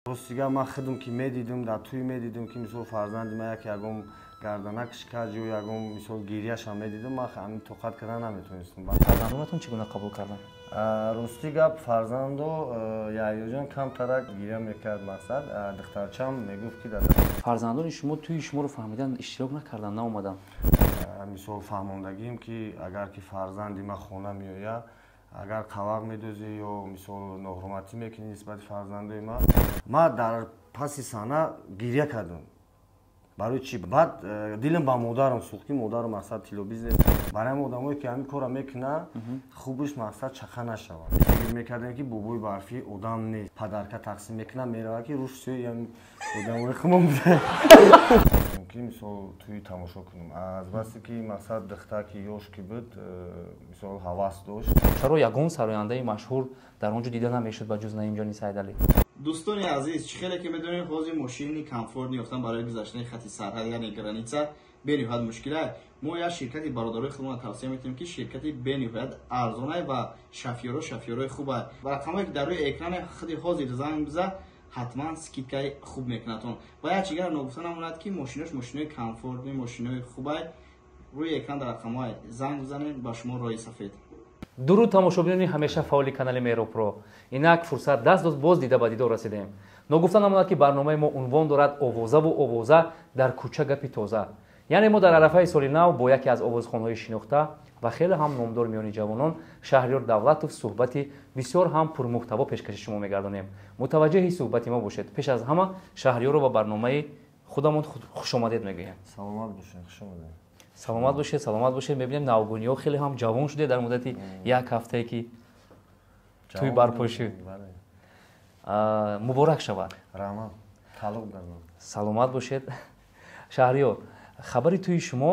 Ростига ма хидм ки медидим дар туй медидим ки мисол фарзанди ма як ягон гарданак шикаст ё ягон мисол гирияшам медидим, ма ҳамин тоқат кардан наметонистам. Фарзандонатон чӣ гуна қабул кардан? Рости гап фарзандо яҳёҷон камтарак гирия мекард, мақсад духтарчам мегуфт ки дар фарзандони шумо туи шуморо фаҳмидан иштирок накардан, наомадан? мисол фаҳмондагием ки агар ки фарзанди ма хона меояд, агар қавақ медозӣ ё мисол ноҳурматӣ мекунӣ нисбати фарзандои ма дар паси саҳна гирия кардам. Барои чӣ? Баъд дилам ба модарам сӯхт ки модарам мақсад тилобизнес барои ҳам одамое ки ҳамин кора мекунад хубиш мақсад чақа нашавад. Фикр мекардем ки бобои барфи одам нест, падарка тақсим мекунад меравад ки руш сӯи ҳамин одамои хумон буда. Ки мисол туи тамошо кунам. Азбасе ки мақсад духтар ки ёш ки буд, мисол ҳавас дошт. Чаро ягон сарояндаи машҳур дар он ҷо дида намешуд ба ҷуз Наимҷони Сайдалӣ? دوستان عزیز چخیلی که میدونیم حوضی ماشینی کامفورت نیافتن برای گذشتن خط سرحد یعنی گرانیتسا بنیهایت مشکله. ما یک شرکتی برادرای خودمون توصیه میکنیم که شرکتی بنیهایت ارزانه و شفیارای خوبه و رقمی که در روی اکران خود حوضی زنگ بزنید حتما سکیتکای خوب میکنتون. و یک چیزی نگفتن نموند که ماشینای کامفورت ماشینای خوبه روی اکران در رقم‌های زنگ بزنید با شما رای سفید. дуруд тамошобинони ҳамеша фаъоли канали Меропро, инак фурсат даст дод боз дида ба дидор расидем. Ногуфта намонад ки барномаи мо унвон дорад овозаву овоза дар кӯча гапи тоза. яъне мо дар арафаи соли нав бо яке аз овозхонҳои шинохта ва хеле ҳам номдор миёни ҷавонон Шаҳриёр Давлатов суҳбати бисёр ҳам пурмуҳтаво пешкаши шумо мегардонем. мутаваҷҷеҳи суҳбати мо бошед. пеш аз ҳама Шаҳриёрро ба барномаи худамон хушомадед мегӯям. Саломат бошед, хушомадед. саломат бошед. Мебинем навгуниҳо хеле ҳам ҷавон шуде дар муддати як ҳафтае ки туй барпо шуд. Муборак шавад. Раҳмат. Таълуқ дорам. Саломат бошед. Шаҳриёр, хабари туи шумо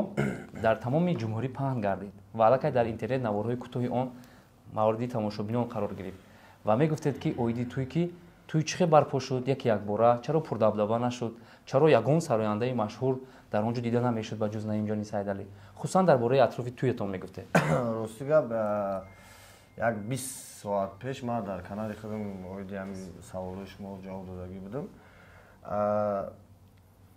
дар тамоми ҷумҳурӣ паҳн гардид ва аллакай дар интернет наворҳои кӯтоҳи он мавриди тамошобинон қарор гирифт ва мегуфтед ки оиди туй ки туй чӣ хел барпо шуд якбора, чаро пурдабдаба нашуд, чаро ягон сарояндаи машҳур дар он ҷо дида намешуд ба ҷуз Наимҷони Сайдалӣ. хусусан дар бораи атрофи туйатон мегуфтед. Рости гап як 20 соат пеш ман дар канали худам оиди ҳамин саволҳои шумо ҷавоб додагӣ будам.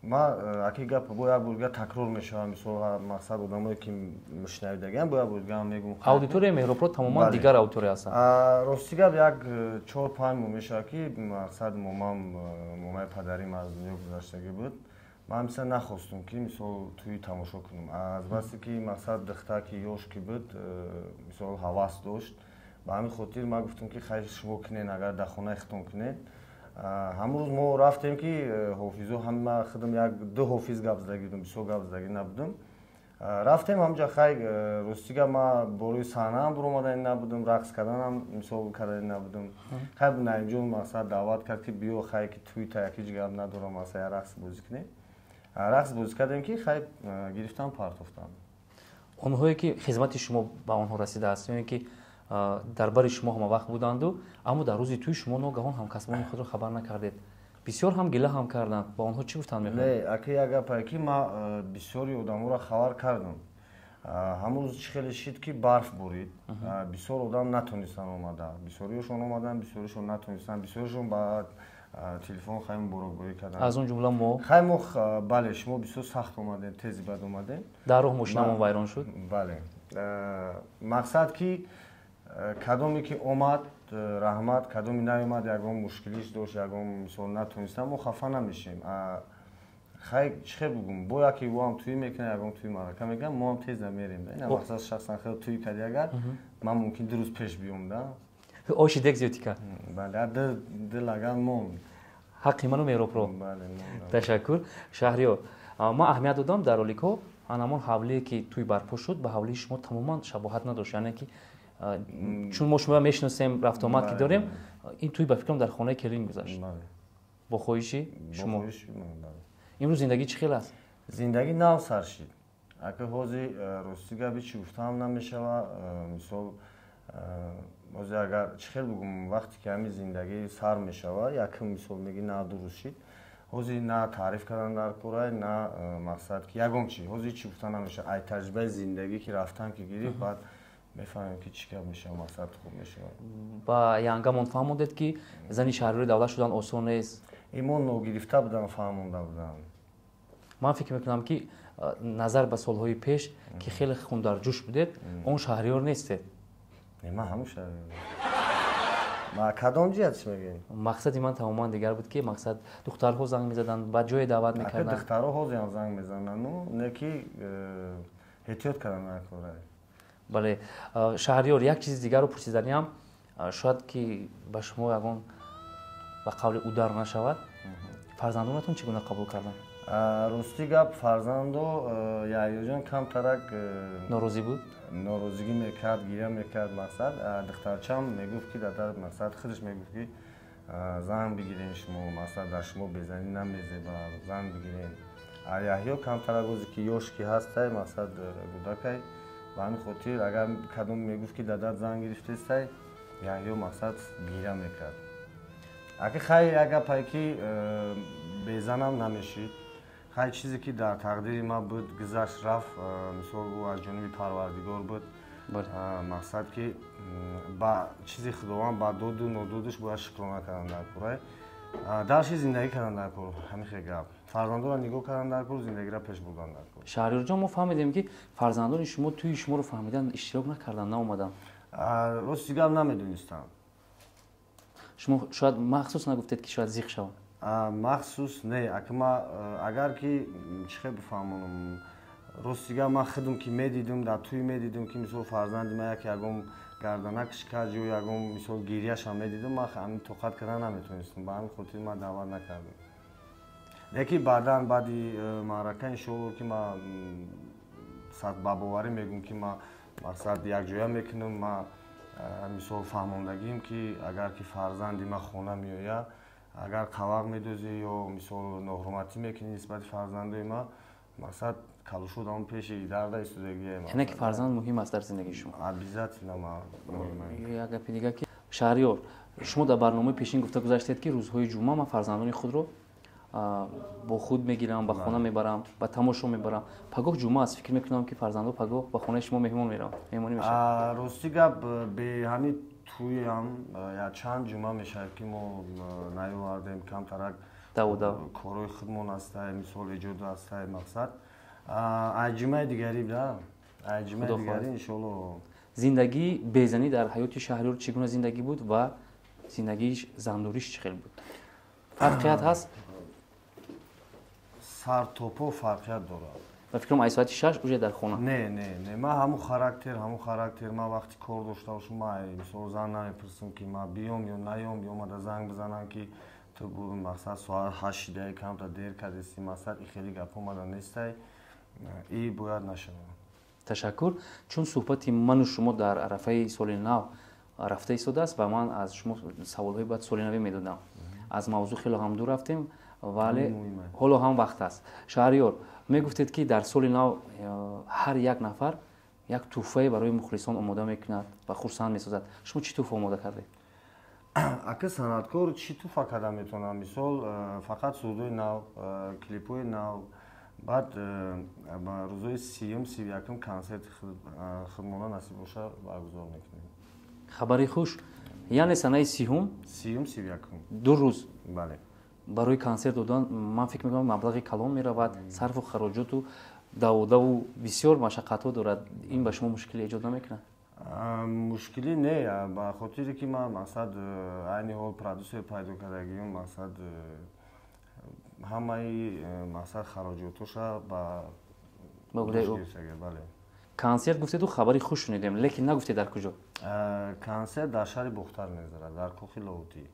Ма аки гап бо як бурга такрор мешавад, мисол мақсад одамое ки мушнавидагиам бо як бурга мегум. Аудиторияи Меҳробро тамоман дигар аудитория ҳастанд. Рости гап як 4-5 моҳ мешавад ки мақсад момаи падарим аз дунё гузаштагӣ буд. Ман мисла нахостум ки мисол туи тамошо кунам. Азбасе ки мақсад духтар ки ёш ки буд, мисол ҳавас дошт. Ба ҳамин хотир ман гуфтам ки хай шумо кунед, агар дар хонаи худтон кунед. ҳамрӯз мо рафтем ки ҳофизо ҳама худам як 2 ҳофиз гап задагӣ будам, бисёр гап задагӣ набудам. рафтем ҳамҷа хай ростига ма борои саҳнаам буромадани набудам, рақс карданам мисол кардани набудам. хай Наимҷон мақсад даъват кард ки биё хай ки туита як ҳеҷ гап надорам, мақсад як рақс бозӣ кунем. рақс бозӣ кардем ки хай гирифтам партофтам. онҳое ки хизмати шумо ба онҳо расидааст, ёне ки дар бари шумо ҳамавақт буданду, аммо дар рӯзи туи шумо ногаҳон ҳамкасбони худро хабар накардед. бисёр ҳам гила ҳам карданд. Ба онҳо чӣ гуфтанд мехоҳед? Не, аки як гапае ки ман бисёри одаморо хабар кардам. ҳамон рӯз чӣ хеле шид ки барф борид. бисёр одам натонистанд омада. бисёриҳошон омаданд, бисёришон натонистанд, бисёришон ба телефон хай муборакбоӣ карданд. аз он ҷумла мо хай мо бале шумо бисёр сахт омадем, тези бад омадем. дар роҳ мошинамон вайрон шуд. Бале. мақсад ки кадоме ки омад раҳмат, кадоме наомад, ягон мушкилиш дошт, ягон мисол натонистам, мо хафа намешем. хай чӣ хел бугум, бо яке ӯам туй мекунад, ягон туй марака мекунад, мо ҳам теза мерем. ина мақсад шахсан хел туй карди агар ман мумкин 2 рӯз пеш биём да. оши дек зиёдӣ кард. Бале, дил агар монд. ҳаққи ману Меҳробро. Ташаккур. Шаҳриёр, ман аҳамият додам дар роликҳо анамон ҳавлие ки туй барпо шуд ба ҳавлии шумо тамоман шабоҳат надошт. яъне ки чун мо шумо мешиносем рафтуомад ки дорем, ин туй ба фикрам дар хонаи келин гузашт. бо хоҳиши шумо. имрӯз зиндагӣ чӣ хел аст? зиндагӣ нав сар шид. ака ҳозир рости габи чӣ гуфтаам намешавад. мисол ҳозир агар чӣ хел бугум, вақте ки ҳамин зиндагӣ сар мешавад, якм мисол меги на дуруст шид, ҳозир на таъриф кардан дар корай, на мақсад ки ягон чӣ ҳозир чӣ гуфтан намешавад. ай таҷрибаи зиндагӣ ки рафтан ки гирифт, баъд мефаҳмем ки чӣ гап мешавад, мақсад хуб мешавад. ба янгамон фаҳмондед ки зани Шаҳриёри Давлат шудан осон нест. ایمان نوگرفته بودن فهمونده بودن. من فکر میکنم که نظر به سالهای پیش که خیلی خون در جوش بودید اون شهریار نیستید. نه من همون شهریار. ما کدام جهتش میگیم؟ مقصدی من تماما دیگر بود که مقصد دخترها زنگ میزدن بعد جای دعوت میکردن. دخترها زنگ میزنن نه که احتیاط کردن نکنه. بله شهریار یک چیز دیگر رو پرسیدنیم شاید که به شما یگان به قول او در نشود فرزندانتون چگونه قبول کردن؟ راستی گپ فرزندو یحیی جان کمترک ناراضی بود؟ ناراضگی میکرد گیره میکرد مقصد دخترچم میگفت که در مقصد خودش میگفت که زن بگیرین شما مقصد در شما بزنی نمیزه زن بگیرین یحیی کمترک روزی که یوش که هست مقصد بودکای به همین خاطر اگر کدوم میگفت که دادر زن گرفته است یحیی مقصد گیره میکرد اگه خیلی اگر پایکی بزنم نمیشید خیلی چیزی که در تقدیر ما بود گذشت رفت مثال او از جانب پروردگار بود مقصد که با چیزی خداوند با دود و نادودش باید شکرانه کردن در کوره درش زندگی کردن در کور همین خیلی گپ فرزندان را نگاه کردن در کور زندگی را پیش بردن در کور شهریار جان ما فهمیدیم که فرزندان شما توی شما رو فهمیدن اشتراک نکردن نه راستی گپ نمیدونستم شما شاید مخصوص نگفتید که شاید زیغ شوم مخصوص نه اگر که چه بفهمونم راستی ما خودم که میدیدم در توی میدیدم که مثلا فرزند ما یک یگم گردنکش کرد یا یگم مثلا گیریش هم میدیدم ما همین توقعت کردن نمیتونستم به همین خاطر ما دعوت نکردم یکی بعدی معرکه این شو که ما صد باباوری میگم که ما مقصد یک جویا میکنم ما مثال فهموندگیم که اگر که فرزندی ما خونه میآید اگر قواق میدوزی یا مثال ناحرمتی میکنی نسبت فرزندای ما مقصد کلوشو دام پیش درد ایستادگی یعنی که فرزند مهم است در زندگی شما البته نه ما یک گپ دیگه که شهریار شما در برنامه پیشین گفته گذاشتید که روزهای جمعه من فرزندان خود رو با خود میگیرم به خانه میبرم به تماشا میبرم پگاه جمعه است فکر میکنم که فرزندان پگاه به خانه شما مهمون میرم مهمونی میشه راستی گپ به همین توی هم یا چند جمعه میشه که ما نیاوردیم کمترک کارهای خودمون است مثال ایجاد است مقصد جمعه دیگری بده جمعه دیگری ان شاء الله زندگی بیزنی در حیات شهریار چگونه زندگی بود و زندگیش زندوریش چه خیلی بود فرقیت هست سر توپو فرقیت داره و فکرم ای ساعت 6 اوج در خونه نه ما همون خاراکتر ما وقتی کار داشته باشم ما مثلا زن نمیپرسم که ما بیام یا نیام یا ما در زنگ بزنن که تو مقصد ساعت 8 دقیقه کم تا دیر کردی مقصد این خیلی گپ اومده نیست ای باید نشه تشکر چون صحبت من و شما در عرفه سال نو رفته ایستاده است و من از شما سوالهای بعد سال نو میدادم از موضوع خیلی هم دور رفتیم ولی حالا هم وقت است شهریار میگفتید که در سال نو هر یک نفر یک تحفه برای مخلصان آماده میکند و خرسند میسازد شما چی تحفه آماده کردید اگه صنعتکار چی تحفه کرده میتونم مثال فقط سودای نو کلیپای نو بعد روزهای 31 کنسرت خودمون نصیب باشه برگزار میکنیم خبری خوش یعنی سنه 31 دو روز بله برای کنسرت دادن من فکر میکنم مبلغ کلان میرود صرف و خراجات و دوده و بسیار مشقت ها دارد این به شما مشکلی ایجاد نمیکنه مشکلی نه به خاطر که من مقصد عین حال پرودوسر پیدا کردگیم مقصد همه مقصد خراجاتش با بله کنسرت گفتید تو خبری خوش شنیدیم لیکن نگفتید در کجا کنسرت در شهر بختر میذاره در کوخ لاهوتی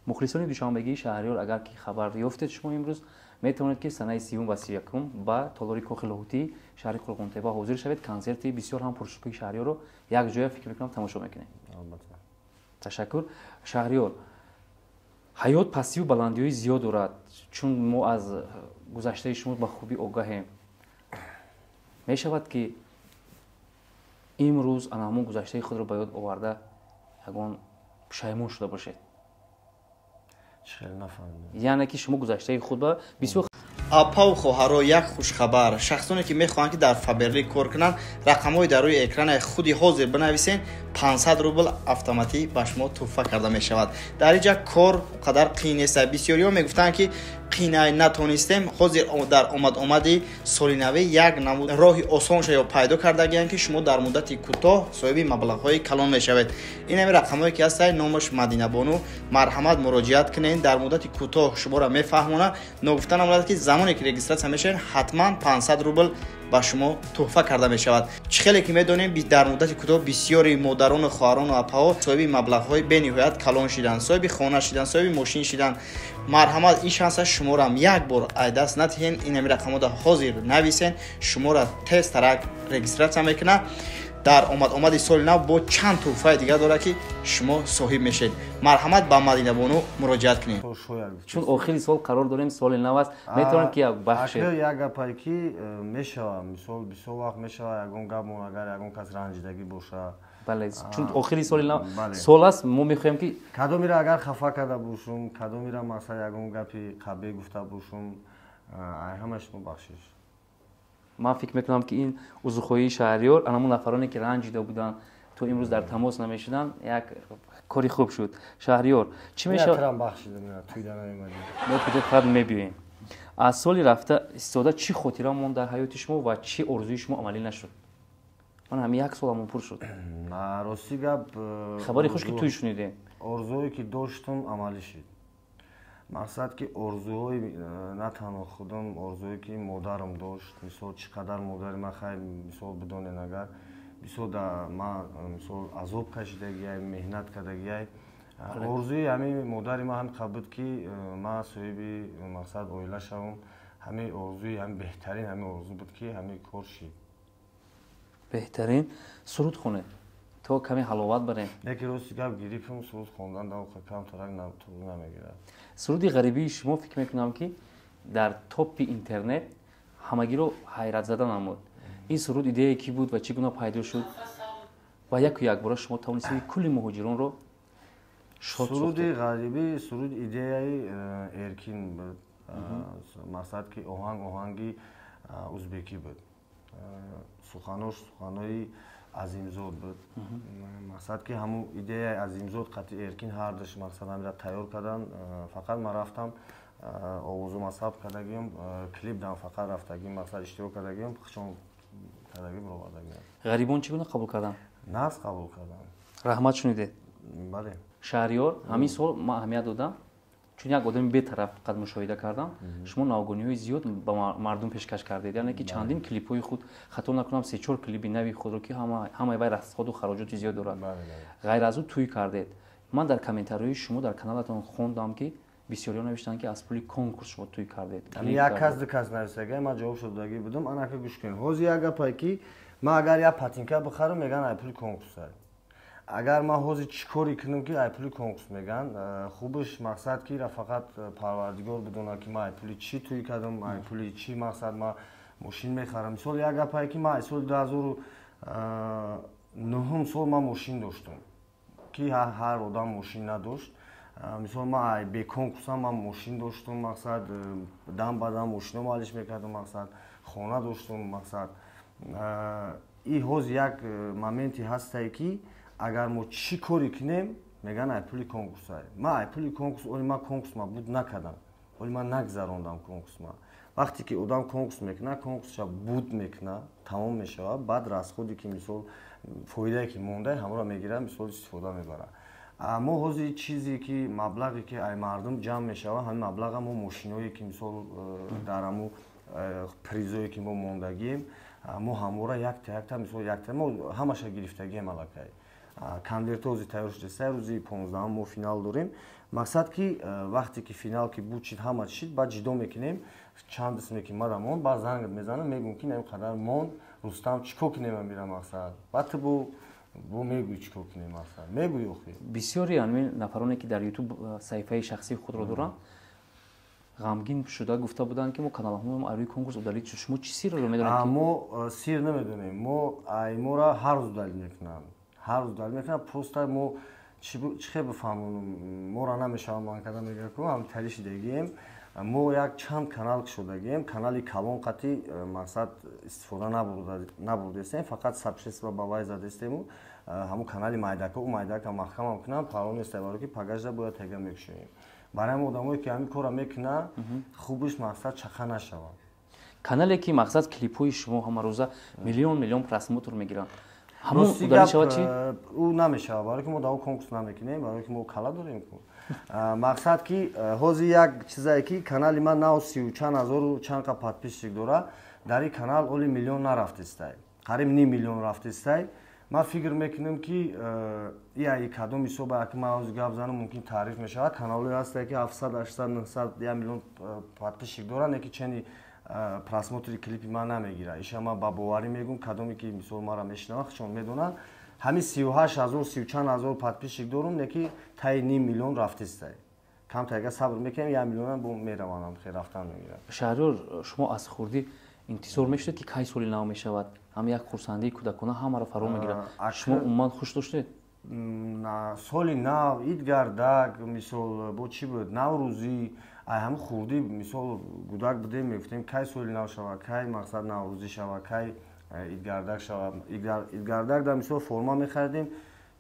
مخلصان دوشنبگی شهریار اگر که خبر یافتید شما امروز میتونید که سنه 30 و 31 با تالاری کوخ لاهوتی شهر قرقونتبه حاضر شوید کنسرت بسیار هم پرشکوه شهریار رو یک جای فکر میکنم تماشا میکنید تشکر شهریار حیات پستی و بلندی‌های زیاد دارد چون ما از گذشته شما به خوبی آگاهیم می شود که امروز همون گذشته خود رو به یاد آورده یگان پشیمون شده باشید چه نفهمیدم یعنی که شما گذشته خود به بسیار апа ва хоҳаро як хушхабар. Шахсоне ки мехоҳанд ки дар Фаберли кор кунанд, рақамҳои дар рӯи экрани худи ҳозир бинависен, 500 рубл автоматӣ ба шумо туҳфа карда мешавад. Дар инҷа кор қадар қиин нест. Бисёриҳо мегуфтанд ки қинай натонистем. Ҳозир дар омади соли навӣ як намуд роҳи осонша ё пайдо кардагиянд ки шумо дар муддати кӯтоҳ соҳиби маблағҳои калон мешавед. Инами рақамҳое ки ҳастанд, номаш Мадинабону, марҳамат муроҷиат кунед. Дар муддати кӯтоҳ шуморо мефаҳмонад. Ногуфта намудад ки замоне ки регистратсия мешавед, ҳатман 500 рубл ба шумо туҳфа карда мешавад. Чӣ хеле ки медонем дар муддати кӯтоҳ бисёри модарону хоҳарону апаҳо соҳиби маблағҳои бениҳоят калон шиданд, соҳиби хона шиданд, соҳиби мошин шиданд. Марҳамат, ин шанса шуморо ҳам як бор айдаст натиҳен. Инами рақамҳода ҳозир нависен, шуморо тез тарак регистратсия мекунад. Дар омади соли нав бо чанд туҳфаи дигар дорад ки шумо соҳиб мешед. Марҳамат ба Мадинабону муроҷиат кунед. Чун охири сол қарор дорем, соли нав аст, метавонем ки як бахше як гапае ки мешава, мисол бисёр вақт мешава ягон гапмон, агар ягон кас ранҷидагӣ боша. Бале, чун охири соли нав сол аст, мо мехоҳем ки кадомира агар хафа карда бошум, кадомира масалан ягон гапи қабеҳ гуфта бошум, ҳамааш мо бахшиш. ман фикр мекунам ки ин узухоҳии Шаҳриёр, анамон нафароне ки ранҷида буданд, то имрӯз дар тамос намешуданд, як кори хуб шуд. Шаҳриёр, чӣ мешавад? Метрам бахшидам, туйда намемадим. мо туйда фақат мебиёем. аз соли рафта истода чӣ хотира монд дар ҳаёти шумо ва чӣ орзуи шумо амалӣ нашуд? ман ҳам як соламон пур шуд. Рости гап, хабари хуш ки туй шунидем. орзуое ки доштам амалӣ шид. мақсад ки орзуҳои на танҳо худам, орзуое ки модарам дошт, мисол чӣ қадар модари ман хай мисол бидонен, агар бисёр ман мисол азоб кашидагиай, меҳнат кардагиай, орзуи ҳамин модари ман ҳам қабуд ки ман соҳиби мақсад оила шавам. ҳамин орзуи ҳамин беҳтарин ҳамин орзу буд ки ҳамин кор шид. беҳтарин суруд хонед то каме ҳаловат барем. Яке рости гап гирифм, суруд хондан камтарак намегирад. суруди ғарибии шумо фикр мекунам ки дар топи интернет ҳамагиро ҳайратзада намуд. ин суруд идеяе ки буд ва чӣ гуна пайдо шуд ва яку якбора шумо тавонистед кулли муҳоҷиронро шод сохтед? суруди ғарибӣ, суруд идеяи Эркин буд. мақсад ки оҳанги узбекӣ буд. суханош суханои Азимзод буд. мақсад ки ҳамун идеяи Азимзод қатъи Эркин ҳардаш мақсад ҳамира тайёр кардан. фақат ман рафтам овозума сабт кардагиам, клип дам фақат рафтагим, мақсад иштирок кардагиам, пахшон кардагим, ровардагиам. ғарибон чӣ гуна қабул карданд? нас қабул кардам. раҳмат шунидед. бале. Шаҳриёр, ҳамин сол ман аҳамият додам, чун як одами бетараф фақат мушоҳида кардам. шумо навгониҳои зиёд ба мардум пешкаш кардед, яъне ки чандин клипҳои худ, хато накунам 3-4 клипи нави худро ки ҳамаи вай расходу хароҷоти зиёд дорад. ғайр аз ӯ туй кардед. ман дар комментарҳои шумо дар каналатон хондам ки бисёриҳо навиштанд ки аз пули конкурс шумо туй кардед. як кас ду кас навистагӣ, ман ҷавоб шудагӣ будам. анака гӯш кунед. ҳозир як гапае ки ман агар як патинка бихарам, меган ай пули конкурс ай. агар ман ҳозир чӣ коре кунам ки ай пули конкурс меган, хубаш мақсад ки фақат парвардигор бидонад ки ман ай пули чӣ туй кардам, ай пули чӣ мақсад ман мошин мехарам. мисол як гапае ки ман соли 2009 сол ман мошин доштам ки ҳар одам мошин надошт. мисол ман ай бе конкурсам ман мошин доштам, мақсад дам ба дам мошино маълиш мекардам, мақсад хона доштам, мақсад и ҳозир як моменти ҳастае ки агар мо чӣ коре кунем, меган ай пули конкурс ай. ман ай пули конкурс, оли ман конкурс ма буд накардам, оли ман нагзарондам конкурс ма. вақте ки одам конкурс мекунад, конкурсша буд мекунад, тамом мешавад, баъд расходе ки мисол фоидае ки монда ҳамаро мегирад, мисол истифода мебарад. мо ҳозир чизе ки маблағе ки ай мардум ҷамъ мешавад, ҳамин маблаға мо мошиное ки мисол дар ҳамун призое ки мо мондагием, мо ҳамора якта якта мисол якта мо ҳамаша гирифтагием аллакай. конвертҳо ҳозир тайёр шуда, сай рӯзи 15 мо финал дорем. мақсад ки вақте ки финал ки буд шид, ҳама шид, баъд ҷидо мекунем, чанд дисме ки мада монд, баъд занг мезанам, мегӯм ки нами қадар монд, Рустам чӣ кор кунем амира мақсад. баъд ту бо мегӯй чӣ кор кунем мақсад. мегӯй охир. бисёри ҳамин нафароне ки дар ютуб саҳифаи шахсии худро доранд, ғамгин шуда гуфта буданд ки мо каналҳои арӯи конкурс удалид шуд. шумо чӣ сирро медонед? мо сир намедонем. мо мора ҳар рӯз удалид мекунанд. ҳар рӯз удалид мекунанд. просто мо чӣ хел бифаҳмонам, мора намешавам ман када мегӯям, ҳам талишидагием. мо як чанд канал шудагем, канали калон қати мақсад истифода набурдестем, фақат сабшест ва бавай задестему, ҳамун канали майдака у майдака маҳкамам кунам, паром нест баро ки пагажда бояд тега мекушоем. Барои ҳам одамое ки ҳамин кора мекуна, хубиш мақсад чақа нашавад. Канале ки мақсад клипҳои шумо ҳамарӯза миллион просмотр мегиранд. ҳамун удали шавад чи? У намешавад, барои ки мо дар конкурс намекунем, барои ки мо кала дорем. Мақсад ки ҳозир як чизае ки канали ман нав 30 чанд ҳазору чандқа подписчик дора, дар ин канал оли миллион нарафтестай, қариб ним миллион рафтестай. Ман фикр мекунам ки ия кадом ҳисоба аки ман ҳозир гап занам мумкин таъриф мешавад. Каналҳое ҳастае ки 700 800 900 1 миллион подписчик доранд, яке чени просмотри клипи ман намегира. Иша ман ба боварӣ мегӯм, кадоме ки мисол мара мешинавад чон медонанд, ҳамин 38 ҳазор 30 чанд ҳазор подписчик дорум, яки таи ним миллион рафтестай. Кам тайга сабр мекунем, 1 миллион бо мераванам, хе рафтан мегирам. Шаҳрёр, шумо аз хурдӣ интизор мешудед ки кай соли нав мешавад? ҳам як хурсандии кӯдакона ҳамаро фаро мегирад. Шумо умуман хуш доштед? Соли нав ид гардак, мисол бо чӣ буд? Наврӯзӣ, ай ҳам хурдӣ, мисол гудак будем мегуфтем кай соли нав шавад, кай мақсад наврӯзӣ шавад, кай идгардак шавад. Идгардак дар мисол форма мехаридем,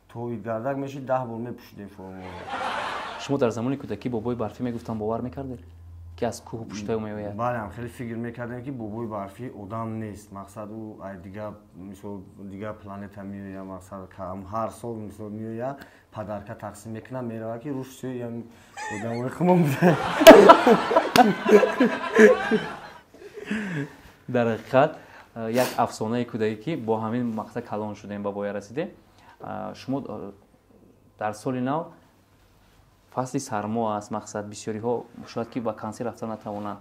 то идгардак мешид 10 бор мепӯшидем формаро. Шумо дар замони кӯдакӣ бобои барфӣ мегуфтан бовар мекардед ки аз кӯҳ пуштаё меояд? Бале, ҳам хеле фикр мекардем ки бобои барфӣ одам нест, мақсад ӯ ай дига мисол дига планета меояд, мақсад ҳар сол мисол меояд, падарка тақсим мекунад, меравад ки руш сӯи одамои хумон буда. дар ҳақиқат як афсонаи кӯдагӣ ки бо ҳамин мақсад калон шудем ба воя расидем. Шумо дар соли нав фасли сармо аст, мақсад бисёриҳо шояд ки ба консерт рафта натавонанд.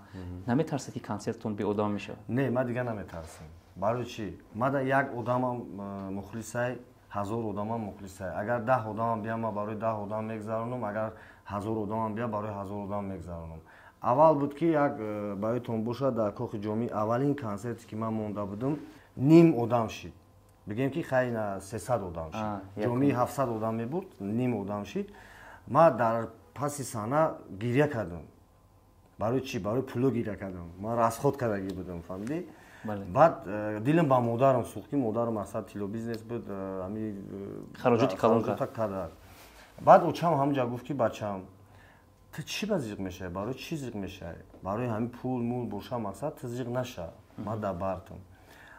Наметарсед ки консерттон беодам мешавад? Не, ма дига наметарсам. Барои чӣ? Ма дар як одамам мухлисай, 1000 одамам мухлисай. Агар 10 одамам биям, ма барои 10 одам мегзаронам, агар 1000 одамам биям, барои 1000 одам мегзаронам. Аввал буд ки як бароитон бошад дар Кохи Ҷомӣ аввалин консерте ки ман монда будам, ним одам шид. Бигем ки хайна 300 одам шид. Ҷомии 700 одам мебурд, ним одам шид. Ма дар паси саҳна гиря кардам. Барои чӣ? Барои пуло гиря кардам. Ман расход кардагӣ будам, фаҳмидӣ? Баъд дилам ба модарам сӯхт ки модарам мақсад тилло бизнес буд, ҳами хароҷоти калон кард. Баъд очам ҳамҷа гуфт ки бачам, ту чӣ ба зиқ мешавӣ? Барои чӣ зиқ мешавӣ? Барои ҳамин пул мул боша мақсад ту зиқ наша. Ман дар бартам.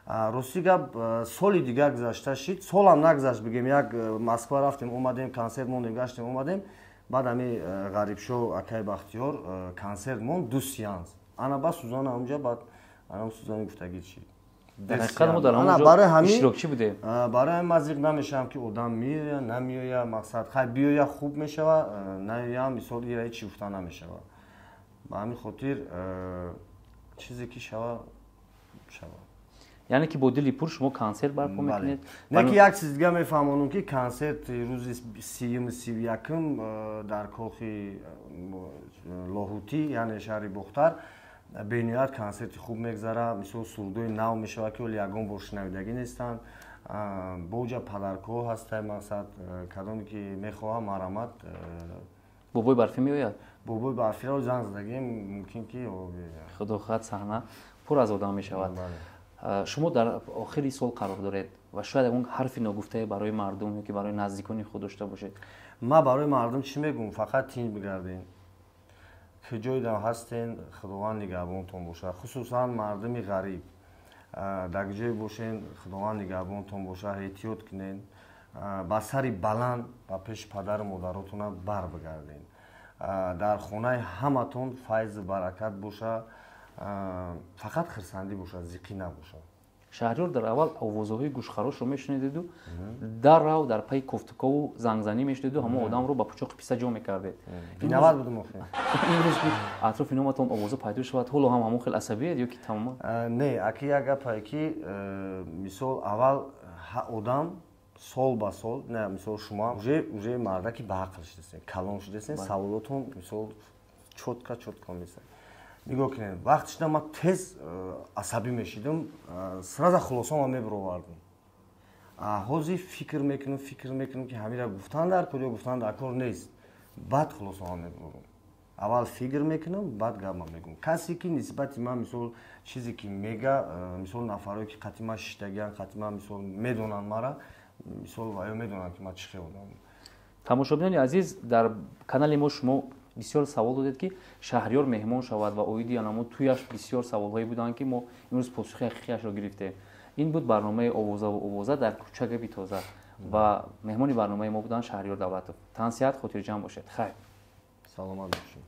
Рости гап соли дигар гузашта шид, солам нагузашт, бигем як Москва рафтем, омадем, консерт мондем, гаштем, омадем. Баъд ами Ғарибшоҳ акай Бахтиёр консерт монд 2 сеанс. Ана ба Сузана ҳамҷа, баъд ана Сузана гуфтаги чӣ? дар ҳақиқат мо дар ҳамонҷо иштирокчӣ будем. Барои ҳамин ман зиқ намешавам ки одам меоя, намеоя, мақсад хай биёя хуб мешавад, наоя мисол ира ҳеҷ чӣ гуфта намешавад. Ба ҳамин хотир чизе ки шава шава. яъне ки бо дили пур шумо консерт барпо мекунед? Не ки як чиз дига мефаҳмонам ки консерт рӯзи 30-31 дар Кохи Лоҳутӣ, яъне шаҳри Бохтар бениҳоят консерти хуб мегзара, мисол сурдои нав мешавад ки оли ягон бор шинавидагӣ нестанд. Боҷа падаркоҳо ҳастанд, мақсад кадоме ки мехоҳам марамат. бобои барфӣ меояд? Бобои барфиро занг задагем мумкин ки худохоҳад саҳна пур аз одам мешавад. шумо дар охири сол қарор доред ва шояд ягон ҳарфи ногуфтае барои мардум ё ки барои наздикони худ дошта бошед? Ман барои мардум чӣ мегӯм? Фақат тинҷ бигарден. Ки ҷойда ҳастен, худованд нигаҳбонтон бошад. Хусусан мардуми ғариб. Дар ҷое бошен, худованд нигаҳбонтон бошад, эҳтиёт кунен. Ба сари баланд ба пеши падару модаротона бар бигарден. Дар хонаи ҳаматон файзу баракат бошад. Фақат хирсандӣ бошад, зиқӣ набошад. Шаҳрёр дар аввал овозаҳои гӯшхарошро мешунидеду, даррав дар пайи кофтукову зангзанӣ мешунидеду, ҳамон одамро ба пӯчоқи писа ҷо мекардед. Бинавад будем охир. Имрӯз ки атрофи номатон овоза пайдо шавад, ҳоло ҳам ҳамон хел асабиед ё ки тамоман? Не, аки як гапае ки мисол аввал одам сол ба сол, не мисол шумо уже мардаки баақл шудесен, калон шудесен, саволотон мисол чотка месад. Нигоҳ кунед, вақти шуда ман тез асабӣ мешидам, сразу хулосаам мебаровардам. Ҳозир фикр мекунам ки ҳамира гуфтан дар кор ё гуфтан дар кор нест. Баъд хулосаам мебаровам. аввал фикр мекунам, баъд гапам мегӯям. Касе ки нисбати ман мисол чизе ки мега, мисол нафарое ки қати ман шиштагиан, қати ман мисол медонанд мара, мисол ва ё медонанд ки ман чӣ хел одамам. тамошобинони азиз, дар канали мо шумо бисёр савол додед ки шаҳрёр меҳмон шавад ва оиди анамо туяш бисёр саволҳое буданд ки мо имрӯз посухи ҳақиқиашро гирифтем. Ин буд барномаи овозаву овоза дар кӯча габи тоза ва меҳмони барномаи мо буданд Шаҳрёр Давлатов. Тансиҳат, хотирҷамъ бошед. Хайр. Саломат бошед.